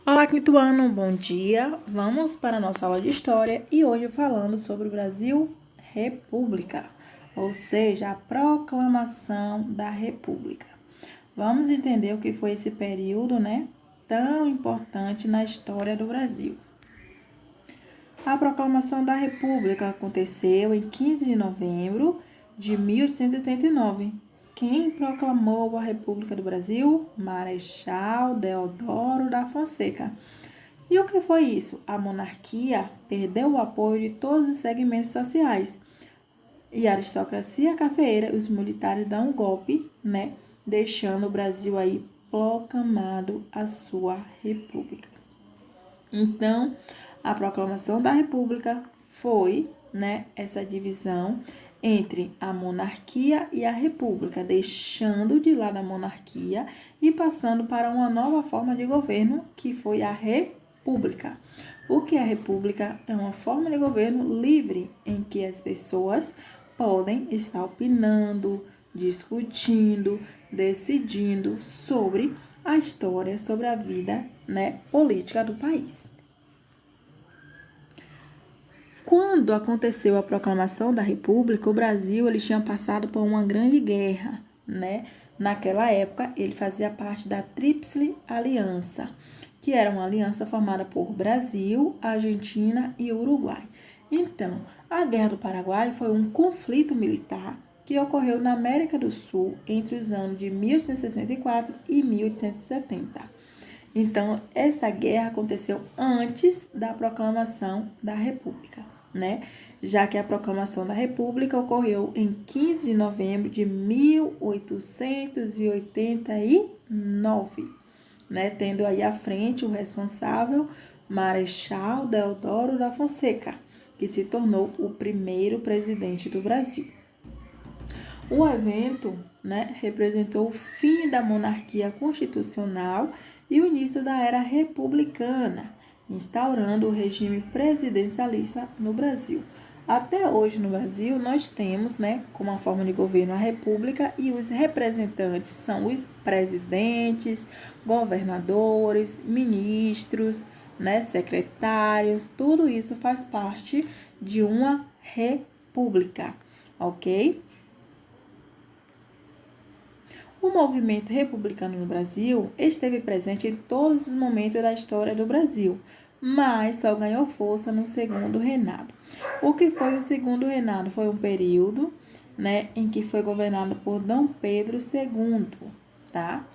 Olá, quinto ano, bom dia. Vamos para a nossa aula de História e hoje falando sobre o Brasil República, ou seja, a proclamação da República. Vamos entender o que foi esse período, tão importante na história do Brasil. A proclamação da República aconteceu em 15 de novembro de 1889. Quem proclamou a República do Brasil? Marechal Deodoro da Fonseca. E o que foi isso? A monarquia perdeu o apoio de todos os segmentos sociais. E a aristocracia cafeeira, os militares dão um golpe, deixando o Brasil aí proclamado a sua república. Então, a proclamação da república foi, essa divisão entre a monarquia e a república, deixando de lado a monarquia e passando para uma nova forma de governo, que foi a república. O que é a república? É uma forma de governo livre, em que as pessoas podem estar opinando, discutindo, decidindo sobre a história, sobre a vida, política do país. Quando aconteceu a proclamação da República, o Brasil ele tinha passado por uma grande guerra, Naquela época, ele fazia parte da Tríplice Aliança, que era uma aliança formada por Brasil, Argentina e Uruguai. Então, a Guerra do Paraguai foi um conflito militar que ocorreu na América do Sul entre os anos de 1864 e 1870. Então, essa guerra aconteceu antes da proclamação da República, Já que a proclamação da República ocorreu em 15 de novembro de 1889, Tendo aí à frente o responsável Marechal Deodoro da Fonseca, que se tornou o primeiro presidente do Brasil. O evento, representou o fim da monarquia constitucional e o início da era republicana, instaurando o regime presidencialista no Brasil. Até hoje no Brasil nós temos, como a forma de governo a república e os representantes são os presidentes, governadores, ministros, secretários, tudo isso faz parte de uma república, ok? O movimento republicano no Brasil esteve presente em todos os momentos da história do Brasil, mas só ganhou força no segundo reinado. O que foi o segundo reinado? Foi um período, em que foi governado por Dom Pedro II, tá?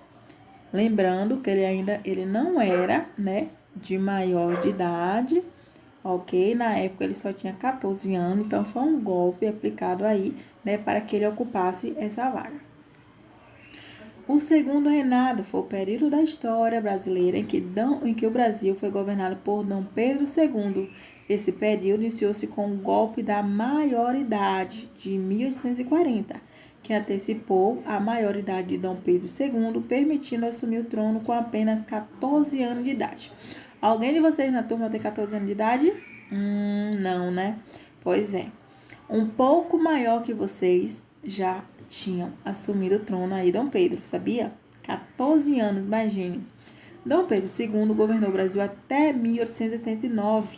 Lembrando que ele não era, de maior de idade, ok? Na época ele só tinha 14 anos, então foi um golpe aplicado aí, para que ele ocupasse essa vaga. O segundo reinado foi o período da história brasileira em que o Brasil foi governado por Dom Pedro II. Esse período iniciou-se com o golpe da maioridade de 1840, que antecipou a maioridade de Dom Pedro II, permitindo assumir o trono com apenas 14 anos de idade. Alguém de vocês na turma tem 14 anos de idade? Não, Pois é. Um pouco maior que vocês já tinham assumido o trono aí, Dom Pedro, sabia? 14 anos, imagine. Dom Pedro II governou o Brasil até 1889,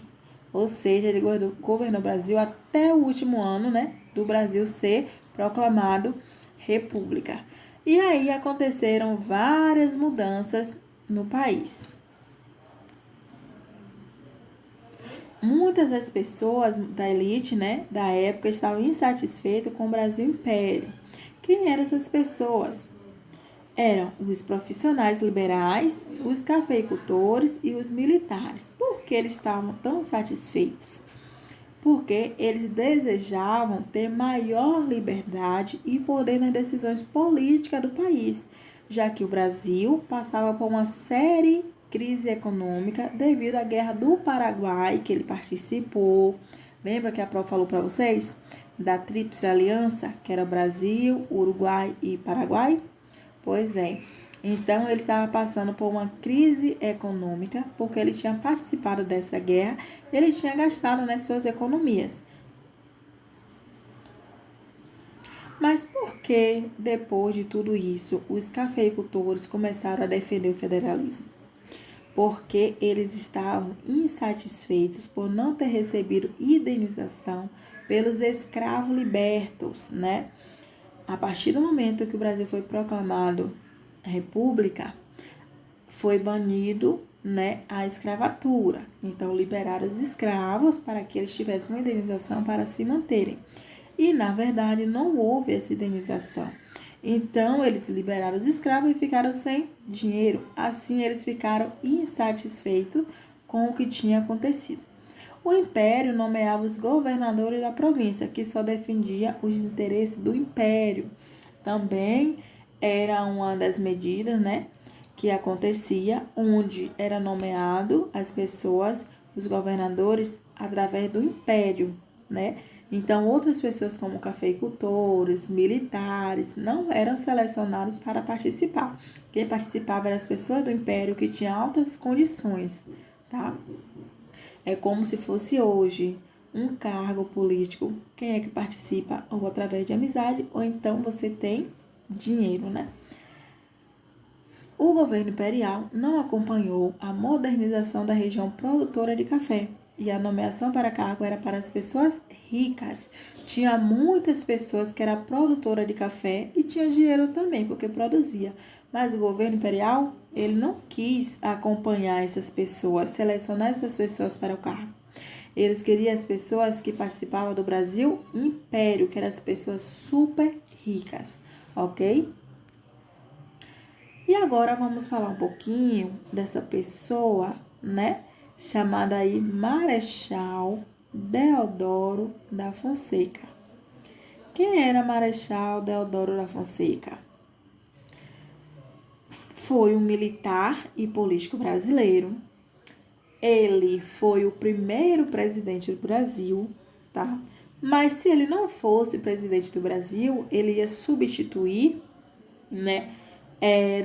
ou seja, ele governou o Brasil até o último ano, do Brasil ser proclamado república. E aí aconteceram várias mudanças no país. Muitas das pessoas da elite, da época estavam insatisfeitas com o Brasil Império. Quem eram essas pessoas? Eram os profissionais liberais, os cafeicultores e os militares. Por que eles estavam tão satisfeitos? Porque eles desejavam ter maior liberdade e poder nas decisões políticas do país, já que o Brasil passava por uma série de crise econômica devido à Guerra do Paraguai, que ele participou. Lembra que a Pró falou para vocês? Da Tríplice Aliança, que era Brasil, Uruguai e Paraguai? Pois é. Então, ele estava passando por uma crise econômica, porque ele tinha participado dessa guerra, ele tinha gastado nas suas economias. Mas por que, depois de tudo isso, os cafeicultores começaram a defender o federalismo? porque eles estavam insatisfeitos por não ter recebido indenização pelos escravos libertos, né? A partir do momento que o Brasil foi proclamado república, foi banido, né, a escravatura. Então, liberaram os escravos para que eles tivessem uma indenização para se manterem. E, na verdade, não houve essa indenização. Então, eles liberaram os escravos e ficaram sem dinheiro. Assim, eles ficaram insatisfeitos com o que tinha acontecido. O império nomeava os governadores da província, que só defendia os interesses do império. Também era uma das medidas, né, que acontecia, onde era nomeado as pessoas, os governadores, através do império, né? Então, outras pessoas como cafeicultores, militares, não eram selecionados para participar. Quem participava eram as pessoas do império que tinham altas condições, tá? É como se fosse hoje um cargo político. Quem é que participa? Ou através de amizade, ou então você tem dinheiro, né? O governo imperial não acompanhou a modernização da região produtora de café e a nomeação para cargo era para as pessoas ricas. Tinha muitas pessoas que eram produtora de café e tinha dinheiro também, porque produzia. Mas o governo imperial, ele não quis acompanhar essas pessoas, selecionar essas pessoas para o cargo. Eles queriam as pessoas que participavam do Brasil Império, que eram as pessoas super ricas, ok? E agora vamos falar um pouquinho dessa pessoa, né? Chamada aí Marechal Deodoro da Fonseca. Quem era Marechal Deodoro da Fonseca? Foi um militar e político brasileiro. Ele foi o primeiro presidente do Brasil, tá? Mas se ele não fosse presidente do Brasil, ele ia substituir, né?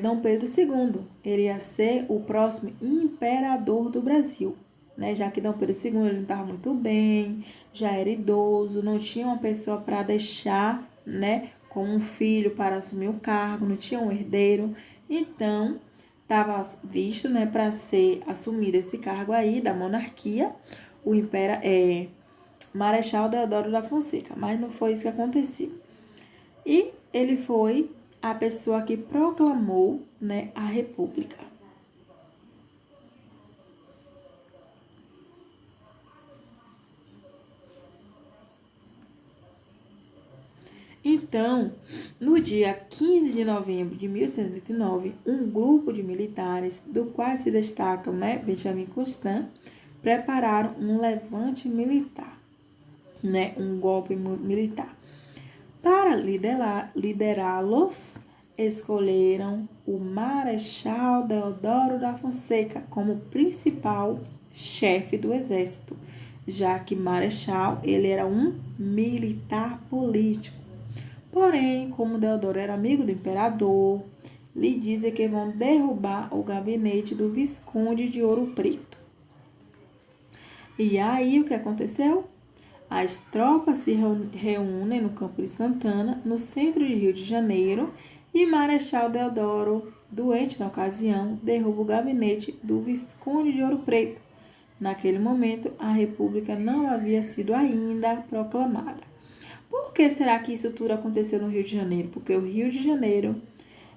Dom Pedro II, ele ia ser o próximo imperador do Brasil, né? Já que Dom Pedro II ele não estava muito bem, já era idoso, não tinha uma pessoa para deixar, né, como um filho para assumir o cargo, não tinha um herdeiro, então estava visto, né, para ser assumido esse cargo aí da monarquia, o Marechal Deodoro da Fonseca, mas não foi isso que aconteceu. E ele foi a pessoa que proclamou, né, a República. Então, no dia 15 de novembro de 1889, um grupo de militares, do qual se destacam, né, Benjamin Constant, prepararam um levante militar, né, um golpe militar. Para liderá-los, escolheram o Marechal Deodoro da Fonseca como principal chefe do exército, já que Marechal ele era um militar político. Porém, como Deodoro era amigo do imperador, lhe dizem que vão derrubar o gabinete do Visconde de Ouro Preto. E aí, o que aconteceu? As tropas se reúnem no Campo de Santana, no centro de Rio de Janeiro, e Marechal Deodoro, doente na ocasião, derruba o gabinete do Visconde de Ouro Preto. Naquele momento, a República não havia sido ainda proclamada. Por que será que isso tudo aconteceu no Rio de Janeiro? Porque o Rio de Janeiro,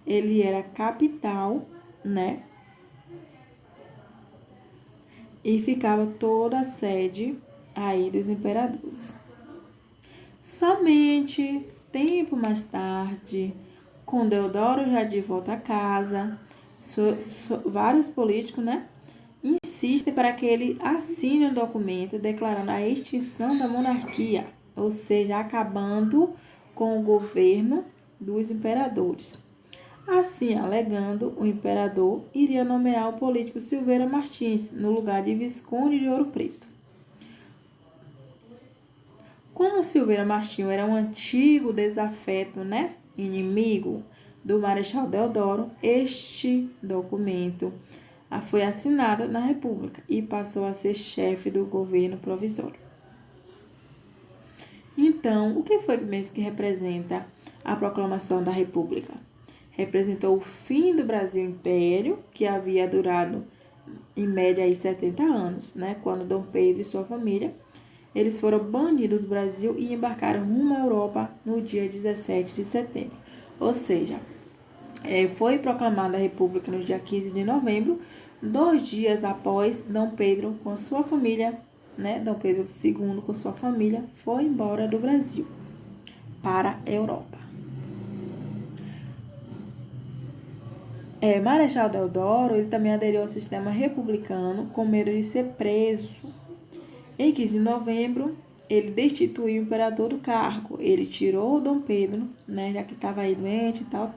ele era capital, né? E ficava toda a sede aí dos imperadores. Somente tempo mais tarde, com Deodoro já de volta a casa, vários políticos, né, insistem para que ele assine um documento declarando a extinção da monarquia, ou seja, acabando com o governo dos imperadores. Assim, alegando, o imperador iria nomear o político Silveira Martins no lugar de Visconde de Ouro Preto. Como Silveira Martins era um antigo desafeto, né, inimigo do Marechal Deodoro, este documento foi assinado na República e passou a ser chefe do governo provisório. Então, o que foi mesmo que representa a proclamação da República? Representou o fim do Brasil Império, que havia durado em média aí 70 anos, né? Quando Dom Pedro e sua família, eles foram banidos do Brasil e embarcaram rumo à Europa no dia 17 de setembro. Ou seja, foi proclamada a República no dia 15 de novembro, 2 dias após Dom Pedro com sua família, né? Dom Pedro II com sua família foi embora do Brasil para a Europa. Marechal Deodoro, ele também aderiu ao sistema republicano com medo de ser preso. Em 15 de novembro, ele destituiu o imperador do cargo. Ele tirou Dom Pedro, né, já que estava aí doente e tal.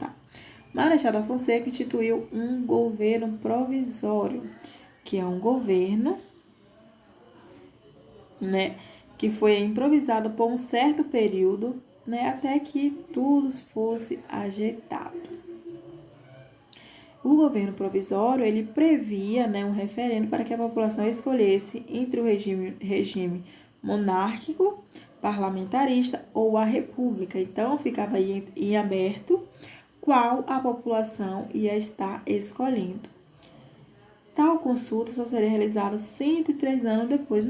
Marechal da Fonseca instituiu um governo provisório, que é um governo, né, que foi improvisado por um certo período, né, até que tudo fosse ajeitado. O governo provisório, ele previa, né, um referendo para que a população escolhesse entre o regime monárquico, parlamentarista ou a república. Então, ficava aí em aberto qual a população ia estar escolhendo. Tal consulta só seria realizada 103 anos depois.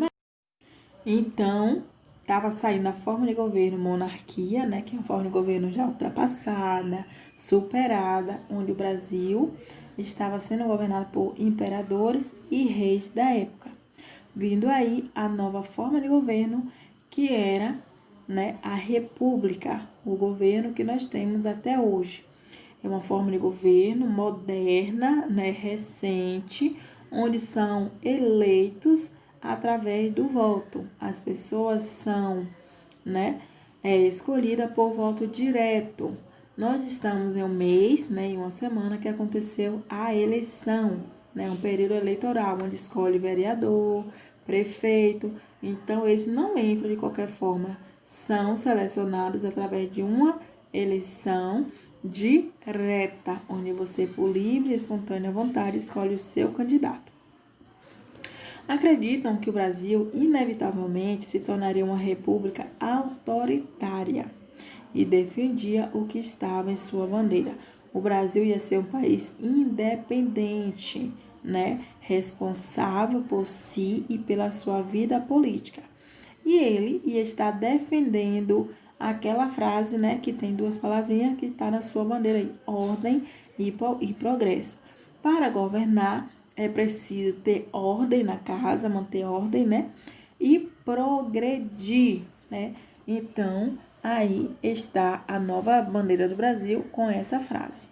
Então, estava saindo a forma de governo monarquia, né, que é uma forma de governo já ultrapassada, superada, onde o Brasil estava sendo governado por imperadores e reis da época. Vindo aí a nova forma de governo, que era, né, a república, o governo que nós temos até hoje. É uma forma de governo moderna, né, recente, onde são eleitos através do voto. As pessoas são, né, escolhidas por voto direto. Nós estamos em um mês, né, em uma semana que aconteceu a eleição, né, um período eleitoral, onde escolhe vereador, prefeito. Então, eles não entram de qualquer forma, são selecionados através de uma eleição direta, onde você, por livre e espontânea vontade, escolhe o seu candidato. Acreditam que o Brasil, inevitavelmente, se tornaria uma república autoritária e defendia o que estava em sua bandeira. O Brasil ia ser um país independente, né? Responsável por si e pela sua vida política. E ele ia estar defendendo aquela frase, né, que tem 2 palavrinhas que está na sua bandeira aí, ordem e progresso. Para governar, é preciso ter ordem na casa, manter ordem, né, e progredir, né. Então, aí está a nova bandeira do Brasil com essa frase.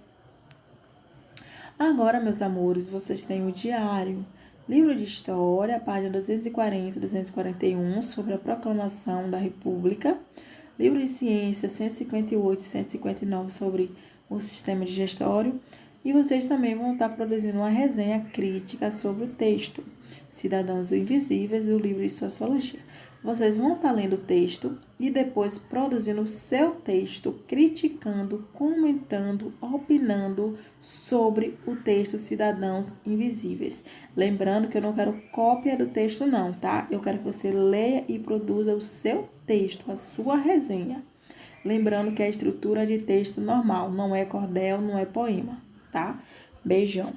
Agora, meus amores, vocês têm o diário. Livro de História, página 240 e 241, sobre a proclamação da República. Livro de Ciência, 158 e 159, sobre o sistema digestório. E vocês também vão estar produzindo uma resenha crítica sobre o texto Cidadãos Invisíveis, do livro de Sociologia. Vocês vão estar lendo o texto e depois produzindo o seu texto, criticando, comentando, opinando sobre o texto Cidadãos Invisíveis. Lembrando que eu não quero cópia do texto não, tá? Eu quero que você leia e produza o seu texto, a sua resenha. Lembrando que é a estrutura de texto normal, não é cordel, não é poema, tá? Beijão.